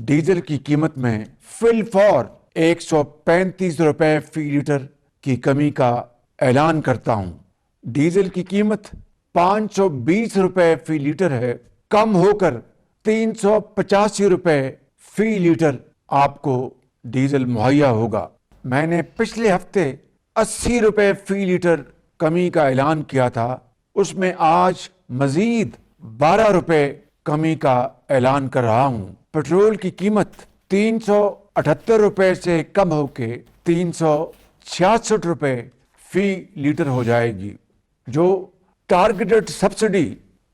Diesel की कीमत में फिलफौर 135 रुपए फी लीटर की कमी का ऐलान करता हूं। डीजल की कीमत 520 रुपए फी लीटर है, कम होकर 385 रुपए फी लीटर आपको डीजल मुहैया होगा। मैंने पिछले हफ्ते 80 रुपए फी लीटर कमी का ऐलान किया था, उसमें आज मजीद 12 रुपए कमी का ऐलान कर रहा हूं। पेट्रोल की कीमत 378 रुपए से कम होके 366 रुपए फी लीटर हो जाएगी। जो टारगेटेड सब्सिडी,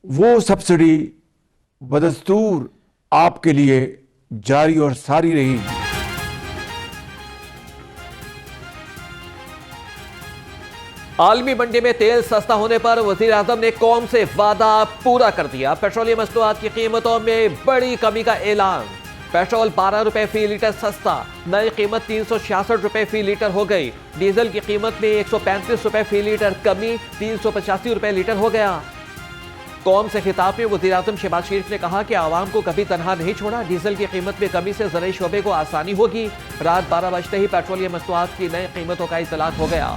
वो सब्सिडी बदस्तूर आपके लिए जारी और सारी रहेगी। आलमी मंडी में तेल सस्ता होने पर वजीर आजम ने कौम से वादा पूरा कर दिया। पेट्रोलियम मसनूआत की कीमतों में बड़ी कमी का ऐलान। पेट्रोल 12 रुपए फी लीटर सस्ता, नई कीमत 366 रुपए फी लीटर हो गई। डीजल की कीमत में 135 रुपए फी लीटर कमी, 385 रुपए लीटर हो गया। कौम से खिताब में वजीर आजम शहबाज शरीफ ने कहा कि आवाम को कभी तनहा नहीं छोड़ा। डीजल की कीमत में कमी से ज़राई शोबे को आसानी होगी। रात 12 बजते ही पेट्रोलियम मसनूआत की नई कीमतों का इतलाक हो गया।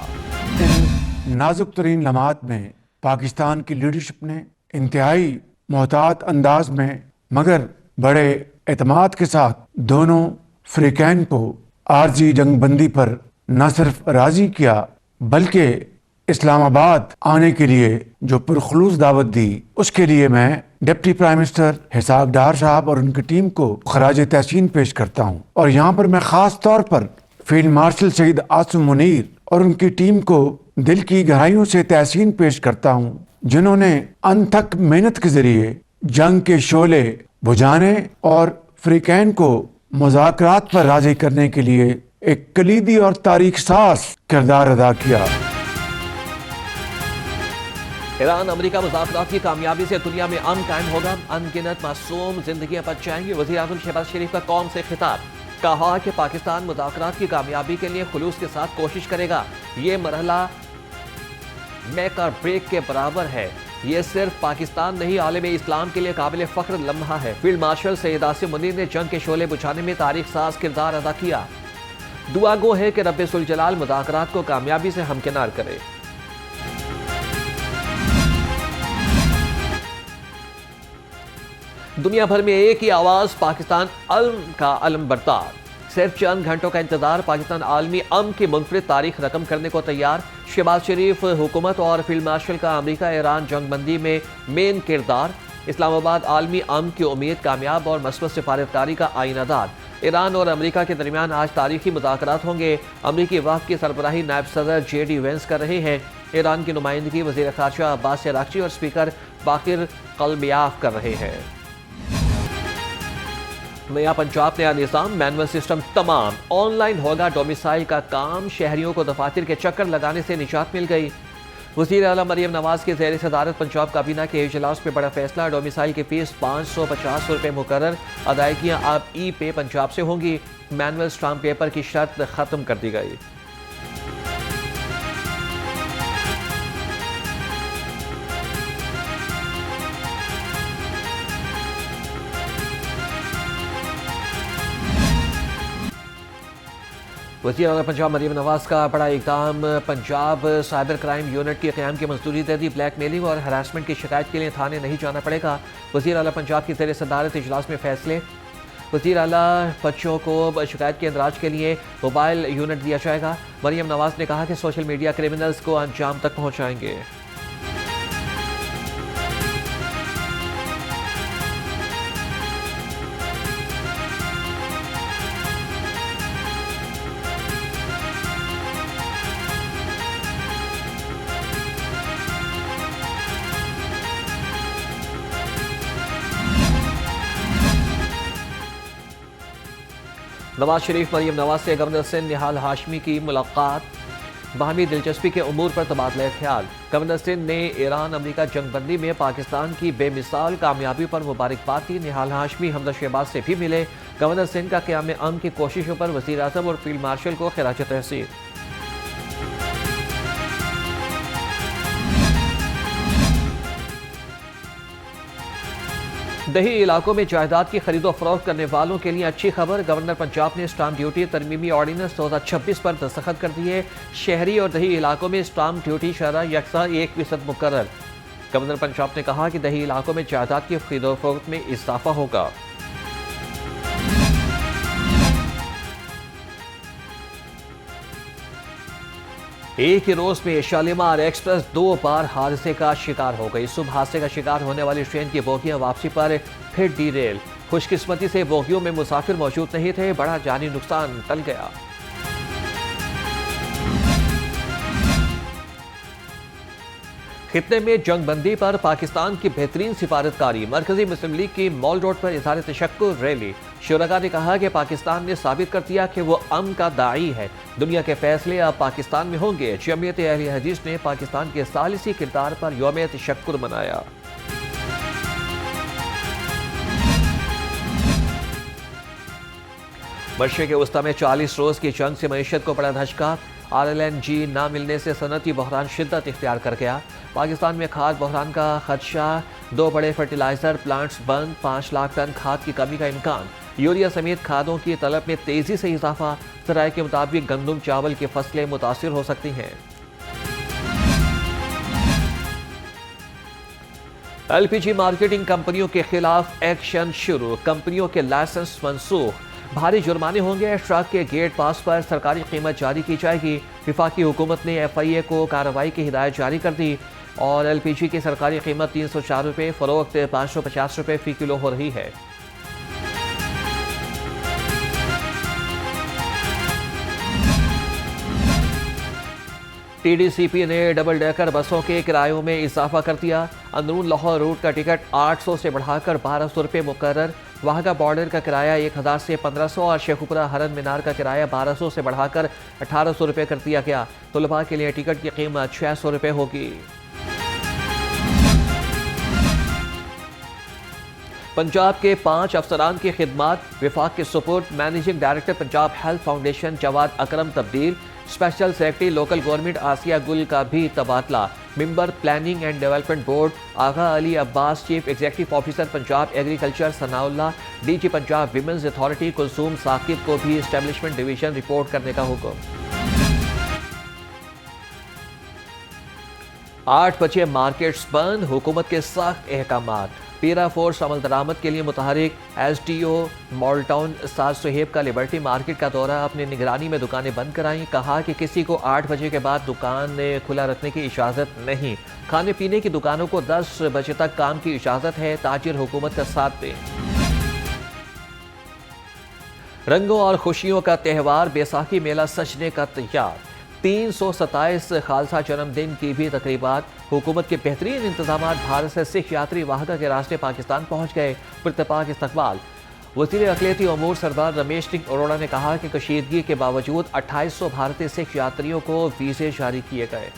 नाजुक तरीन लम्हात में पाकिस्तान की लीडरशिप ने इंतहाई मोहतात अंदाज में मगर बड़े एतमाद के साथ दोनों फ्रीकैन को आरजी जंगबंदी पर न सिर्फ राजी किया, बल्कि इस्लामाबाद आने के लिए जो पुरखलूस दावत दी, उसके लिए मैं डिप्टी प्राइम मिनिस्टर हिसाक डार साहब और उनकी टीम को खराज तहसीन पेश करता हूँ। और यहाँ पर मैं खास तौर पर फील्ड मार्शल शहीद आसिम मुनीर और उनकी टीम को दिल की गहराइयों से तहसीन पेश करता हूँ, जिन्होंने अनथक मेहनत के जरिए जंग के शोले बुझाने और फ्रीकैन को मुज़ाकरात पर राजी करने के लिए एक कलीदी और तारीख साज किरदार अदा किया। ईरान अमेरिका मुज़ाकरात की कामयाबी से दुनिया में अमन कायम होगा, अनगिनत मासूम जिंदगियां बच जाएंगी। वज़ीर आज़म शहबाज शरीफ का कौम से खिताब। कहा कि पाकिस्तान मुज़ाकरात की कामयाबी के लिए खुलूस के साथ कोशिश करेगा। ये मरहला मेक और ब्रेक के बराबर है। ये सिर्फ पाकिस्तान नहीं, आलम इस्लाम के लिए काबिल फ़ख्र लम्हा है। फील्ड मार्शल सैयद आसिम मुनीर ने जंग के शोले बुझाने में तारीख साज किरदार अदा किया। दुआ गो है कि रब्बे सुल जलाल मुज़ाकरात को कामयाबी से हमकिनार करे। दुनिया भर में एक ही आवाज, पाकिस्तान अलम का अलम बरदार। सिर्फ चंद घंटों का इंतजार, पाकिस्तान आलमी अमन की मुनफरिद तारीख रकम करने को तैयार। शहबाज शरीफ हुकूमत और फील्ड मार्शल का अमेरिका ईरान जंगबंदी में मेन किरदार। इस्लामाबाद आलमी अमन की उम्मीद, कामयाब और मस्बत सिफारतकारी का आईनादार। ईरान और अमेरिका के दरमियान आज तारीखी मुज़ाकरात होंगे। अमरीकी वफ़द की सरबराही नायब सदर JD वेंस कर रहे हैं। ईरान की नुमाइंदगी वज़ीर ख़ारजा अब्बास अराग़ची और स्पीकर बाकिर कलबयाफ कर रहे हैं। नया पंजाब नया निज़ाम, मैनुअल सिस्टम तमाम, ऑनलाइन होगा डोमिसाइल का काम। शहरियों को दफातर के चक्कर लगाने से निजात मिल गई। वज़ीर आला मरियम नवाज के ज़ेर सदारत पंजाब काबीना के इजलास में बड़ा फैसला। डोमिसाइल की फीस 550 रुपये मुकर्रर, अदायगियाँ अब ई-पे पंजाब से होंगी। मैनुअल स्टाम्प पेपर की शर्त ख़त्म कर दी गई। वज़ीर आला पंजाब मरियम नवाज का बड़ा इक़दाम। पंजाब साइबर क्राइम यूनिट के क़याम की मंजूरी दे दी। ब्लैकमेलिंग और हरासमेंट की शिकायत के लिए थाने नहीं जाना पड़ेगा। वज़ीर आला पंजाब की ज़ेर सदारत इजलास में फैसले। वज़ीर आला बच्चों को शिकायत के इंदराज के लिए मोबाइल यूनिट दिया जाएगा। मरियम नवाज ने कहा कि सोशल मीडिया क्रिमिनल्स को अंजाम तक पहुँचाएंगे। नवाज शरीफ मरियम नवाज से गवर्नर सिंध निहाल हाशमी की मुलाकात। बाहमी दिलचस्पी के उमूर पर तबादला ख्याल। गवर्नर सिंध ने ईरान अमेरिका जंगबंदी में पाकिस्तान की बेमिसाल कामयाबी पर मुबारकबाद दी। निहाल हाशमी हमजा शहबाज से भी मिले। गवर्नर सिंध का क़याम अमन की कोशिशों पर वज़ीर आज़म और फील्ड मार्शल को खिराज तहसीन। दही इलाकों में जायदाद की खरीदो फरोख्त करने वालों के लिए अच्छी खबर। गवर्नर पंजाब ने स्टाम्प ड्यूटी तरमीमी ऑर्डिनेंस 2026 पर दस्तखत कर दिए। शहरी और दही इलाकों में स्टाम्प ड्यूटी शरह यकसा 1% मुकर्रर। गवर्नर पंजाब ने कहा कि दही इलाकों में जायदाद की खरीदो फरोख्त में इजाफा होगा। एक ही रोज में शालीमार एक्सप्रेस 2 बार हादसे का शिकार हो गई। सुबह हादसे का शिकार होने वाली ट्रेन की बोगियां वापसी पर फिर डीरेल। खुशकिस्मती से बोगियों में मुसाफिर मौजूद नहीं थे, बड़ा जानी नुकसान टल गया। खित्ते में जंगबंदी पर पाकिस्तान की बेहतरीन सिफारतकारी। मरकजी मुस्लिम लीग की मॉल रोड पर इजहार तशक्कुर रैली। शुरका ने कहा कि पाकिस्तान ने साबित कर दिया कि वो अमन का दाई है। दुनिया के फैसले अब पाकिस्तान में होंगे। जमीयत अहले हदीस ने पाकिस्तान के सालिसी किरदार पर यौम तशक्कुर मनाया। मशरिक़ वस्ता में 40 रोज की जंग से मईशत को बड़ा धचका। RLNG न मिलने से सनती बहरान शिद्दत इख्तियार कर गया। पाकिस्तान में खाद बहरान का खदशा। 2 बड़े फर्टिलाइजर प्लांट्स बंद। 5 लाख टन खाद की कमी का इम्कान। यूरिया समेत खादों की तलब में तेजी से इजाफा। ज़राए के मुताबिक गंदम चावल की फसलें मुतासिर हो सकती हैं। LPG मार्केटिंग कंपनियों के खिलाफ एक्शन शुरू। कंपनियों के लाइसेंस मनसूख। भारी जुर्माने होंगे। ट्रक के गेट पास पर सरकारी कीमत जारी की जाएगी। विफाकी हुकूमत ने FIA को कार्रवाई की हिदायत जारी कर दी। और LPG की सरकारी कीमत 304 रुपये, फरोख्त 550 रुपये फी किलो हो रही है। TDCP ने डबल डेकर बसों के किरायों में इजाफा कर दिया। अंदरून लाहौर रूट का टिकट 800 से बढ़ाकर 1200 रुपये मुकर्रर। वाहगा बॉर्डर का किराया 1000 से 1500 और शेखुपुरा हरन मीनार का किराया 1200 से बढ़ाकर 1800 रुपये कर दिया गया। तुलबा के लिए टिकट की कीमत 600 रुपये होगी। पंजाब के 5 अफसरान की खिदमात विफाक के सुपुर्द। Managing director Punjab health foundation Jawad Akram तब्दील। Special secretary local government Asiya Gul का भी तबादला। Member planning and development board Agha Ali Abbas. Chief executive officer Punjab agriculture Sanaullah. DG Punjab women's authority Kulsoom Saqib को भी एस्टेब्लिशमेंट डिवीजन रिपोर्ट करने का हुक्म। 8 बजे मार्केट्स बंद। हुकूमत के सख्त अहकामात। पीरा फोर्स अमल दरामद के लिए मुतहरिक। SDO मॉल टाउन साद सुहेब का लिबर्टी मार्केट का दौरा। अपनी निगरानी में दुकानें बंद कराई। कहा कि किसी को 8 बजे के बाद दुकान खुला रखने की इजाज़त नहीं। खाने पीने की दुकानों को 10 बजे तक काम की इजाज़त है। ताजिर हुकूमत का साथ दें। रंगों और खुशियों का त्यौहार बैसाखी मेला सजने का तैयार। 327 खालसा जन्मदिन की भी तकरीबात। हुकूमत के बेहतरीन इंतजाम। भारत से सिख यात्री वाहगा के रास्ते पाकिस्तान पहुंच गए। पुरतपाक इस्तकबाल। वज़ीर अक़लियती उमूर सरदार रमेश सिंह अरोड़ा ने कहा कि कशीदगी के बावजूद 2800 भारतीय सिख यात्रियों को वीज़े जारी किए गए।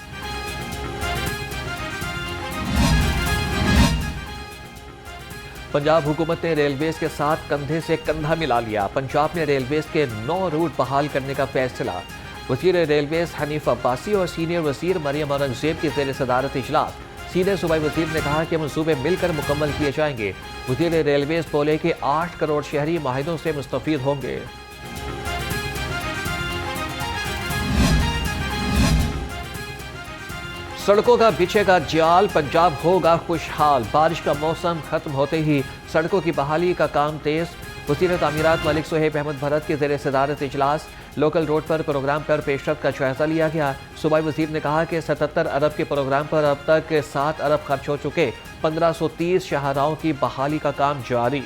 पंजाब हुकूमत ने रेलवेज के साथ कंधे से कंधा मिला लिया। पंजाब ने रेलवेज के 9 रूट बहाल करने का फैसला। वज़ीर रेलवेज हनीफ अब्बासी और सीनियर वज़ीर मरियम औरंगज़ेब की ज़ेर सदारत इजलास। सीनियर सूबाई वज़ीर ने कहा कि मनसूबे मिलकर मुकम्मल किए जाएंगे। वज़ीर रेलवेज बोले कि 8 करोड़ शहरी माहिदों से मुस्तफ़ीद होंगे। सड़कों का बिछेगा जाल। पंजाब होगा खुशहाल। बारिश का मौसम खत्म होते ही सड़कों की बहाली का काम तेज। वज़ीर तामीरात मलिक सुहेब अहमद भरत की ज़ेर सदारत इजलास। लोकल रोड पर प्रोग्राम पर पेशरफ का जायजा लिया गया। सूबाई वज़ीर ने कहा कि 77 अरब के प्रोग्राम पर अब तक 7 अरब खर्च हो चुके। 1530 शाहराहों की बहाली का काम जारी।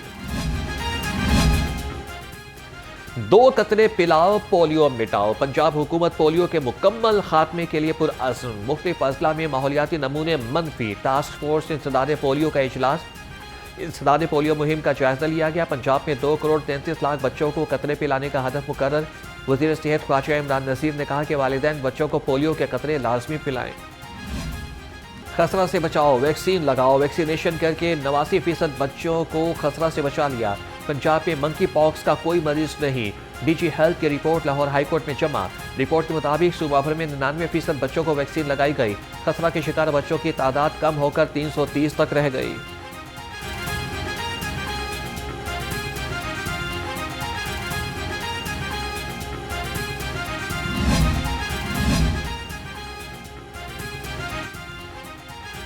2 कतरे पिलाओ पोलियो मिटाओ। पंजाब हुकूमत पोलियो के मुकम्मल खात्मे के लिए पुरअज़्म। मुख्तलिफ अज़ला में माहौलियाती नमूने मनफी। टास्क फोर्स इंसदाद पोलियो का इजलास। इंसदाद पोलियो मुहिम का जायजा लिया गया। पंजाब में 2 करोड़ 33 लाख बच्चों को कतरे पिलाने का हदफ मुकर्रर। वज़ीर सेहत ख्वाजा इमरान नज़ीर ने कहा कि वालिदैन बच्चों को पोलियो के कतरे लाजमी पिलाएं। खसरा से बचाओ, वैक्सीन लगाओ। वैक्सीनेशन करके 89% बच्चों को खसरा से बचा लिया। पंजाब में मंकी पॉक्स का कोई मरीज नहीं। DG हेल्थ की रिपोर्ट लाहौर हाईकोर्ट में जमा। रिपोर्ट के मुताबिक सूबा भर में 99% बच्चों को वैक्सीन लगाई गई। खसरा के शिकार बच्चों की तादाद कम होकर 330 तक रह गई।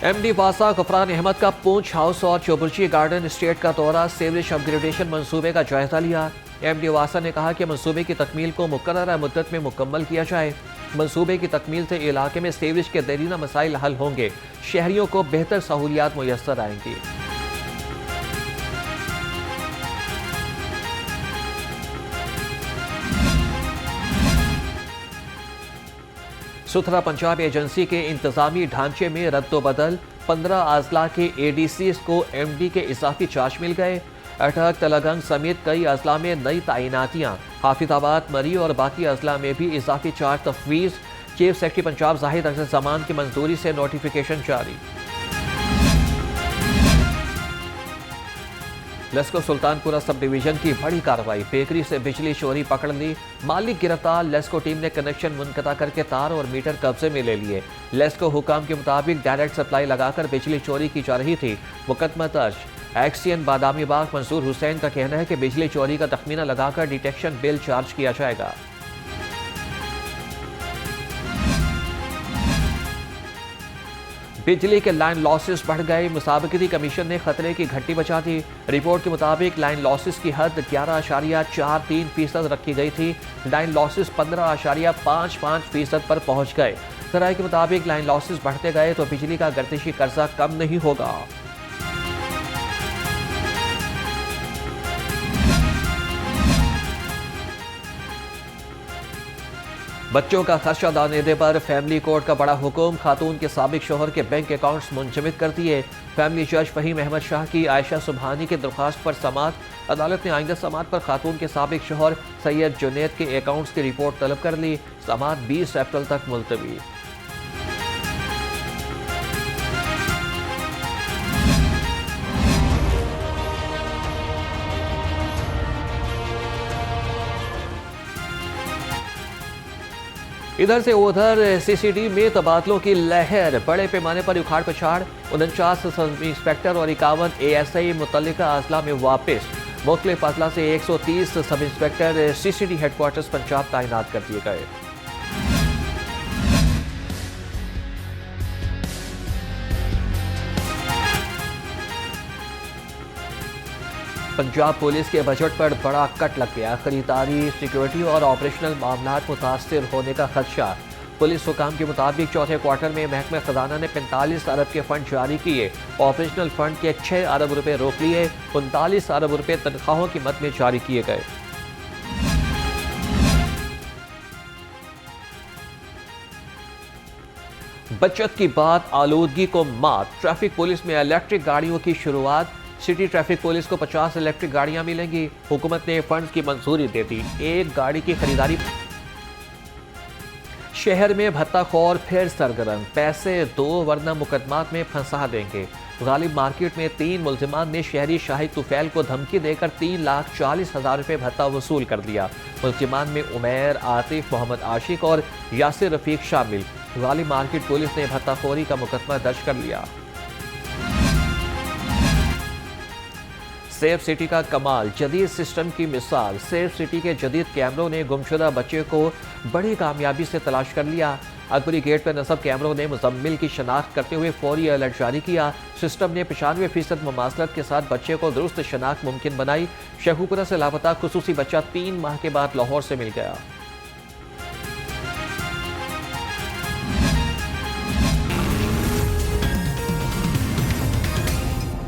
एमडी वासा गफरान अहमद का पूंछ हाउस और चौबुर्ची गार्डन स्टेट का दौरा, सीवरेज अपग्रेडेशन मंसूबे का जायजा लिया। एमडी वासा ने कहा कि मंसूबे की तकमील को मुकर्ररा मुद्दत में मुकम्मल किया जाए। मंसूबे की तकमील से इलाके में सीवरेज के देरीना मसाइल हल होंगे, शहरियों को बेहतर सहूलियात मुयस्सर आएंगी। सुथरा पंजाब एजेंसी के इंतजामी ढांचे में रद्दोबदल, 15 अजला के एडीसीज को एमडी के इजाफी चार्ज मिल गए। अटक, तलगंग समेत कई अजला में नई तैनातियां, हाफिजाबाद, मरी और बाकी अजला में भी इजाफी चार्ज तफवीज़। चीफ सेक्रेटरी पंजाब जाहिद अख्तर जमान की मंजूरी से नोटिफिकेशन जारी। लेस्को सुल्तानपुरा सब डिवीजन की बड़ी कार्रवाई, बेकरी से बिजली चोरी पकड़ ली, मालिक गिरफ्तार। लेस्को टीम ने कनेक्शन मुनक़ता करके तार और मीटर कब्जे में ले लिए। लेस्को हुकाम के मुताबिक डायरेक्ट सप्लाई लगाकर बिजली चोरी की जा रही थी। मुकदमा दर्ज। एक्सीएन बादामी बाग मंसूर हुसैन का कहना है कि बिजली चोरी का तखमीना लगाकर डिटेक्शन बिल चार्ज किया जाएगा। बिजली के लाइन लॉसेस बढ़ गए, मुसाबकती कमीशन ने खतरे की घंटी बजा दी। रिपोर्ट के मुताबिक लाइन लॉसेस की हद 11.43% रखी गई थी। लाइन लॉसेस 15.55% पर पहुंच गए। सराय के मुताबिक लाइन लॉसेस बढ़ते गए तो बिजली का गर्दिशी कर्जा कम नहीं होगा। बच्चों का खर्चा दानेदे पर फैमिली कोर्ट का बड़ा हुक्म, खातून के साबिक शोहर के बैंक अकाउंट्स मुंजमद कर दिए। फैमिली जज फहीम अहमद शाह की आयशा सुबहानी की दरख्वास्त पर समाअत। अदालत ने आइंदा समाअत पर खातून के साबिक शोहर सैयद जुनैद के अकाउंट्स की रिपोर्ट तलब कर ली। समाअत 20 अप्रैल तक मुलतवी। इधर से उधर सीसीडी में तबादलों की लहर, बड़े पैमाने पर उखाड़ पछाड़। 49 सब इंस्पेक्टर और 51 ASI मुतल्लिका अजला में वापस। मुख्तलिफ अजला से 130 sub inspector CCD headquarters Punjab तैनात कर दिए गए। पंजाब पुलिस के बजट पर बड़ा कट लग गया। खरीदारी, सिक्योरिटी और ऑपरेशनल मामला मुतासर होने का खदशा। पुलिस हुकाम के मुताबिक चौथे क्वार्टर में महकमा खजाना ने 45 अरब के फंड जारी किए। ऑपरेशनल फंड के 6 अरब रुपए रोक लिए। 39 अरब रुपए तनख्वाहों की मद में जारी किए गए। बचत की बात आलूदगी को मात, ट्रैफिक पुलिस में इलेक्ट्रिक गाड़ियों की शुरुआत। सिटी ट्रैफिक पुलिस को 50 इलेक्ट्रिक गाड़ियां मिलेंगी। हुकूमत ने फंड्स की मंजूरी दे दी। एक गाड़ी की खरीदारी। शहर में भत्ताखोर फिर सरगर्म, पैसे दो वरना मुकदमात में फंसा देंगे। गालिब मार्केट में 3 मुल्जिमान ने शहरी शाहिद तुफैल को धमकी देकर 3,40,000 रुपए भत्ता वसूल कर लिया। मुल्जिमान में उमैर, आतिफ, मोहम्मद आशिक और यासिर रफीक शामिल। गालिब मार्केट पुलिस ने भत्ताखोरी का मुकदमा दर्ज कर लिया। सेफ सिटी का कमाल, जदीद सिस्टम की मिसाल। सेफ सिटी के जदीद कैमरों ने गुमशुदा बच्चे को बड़ी कामयाबी से तलाश कर लिया। अकबरी गेट पर नस्ब कैमरों ने मुजम्मिल की शनाख्त करते हुए फौरी अलर्ट जारी किया। सिस्टम ने 95% मुमासलत के साथ बच्चे को दुरुस्त शनाख्त मुमकिन बनाई। शेखुपुरा से लापता खुसूसी बच्चा 3 माह के बाद लाहौर से मिल गया।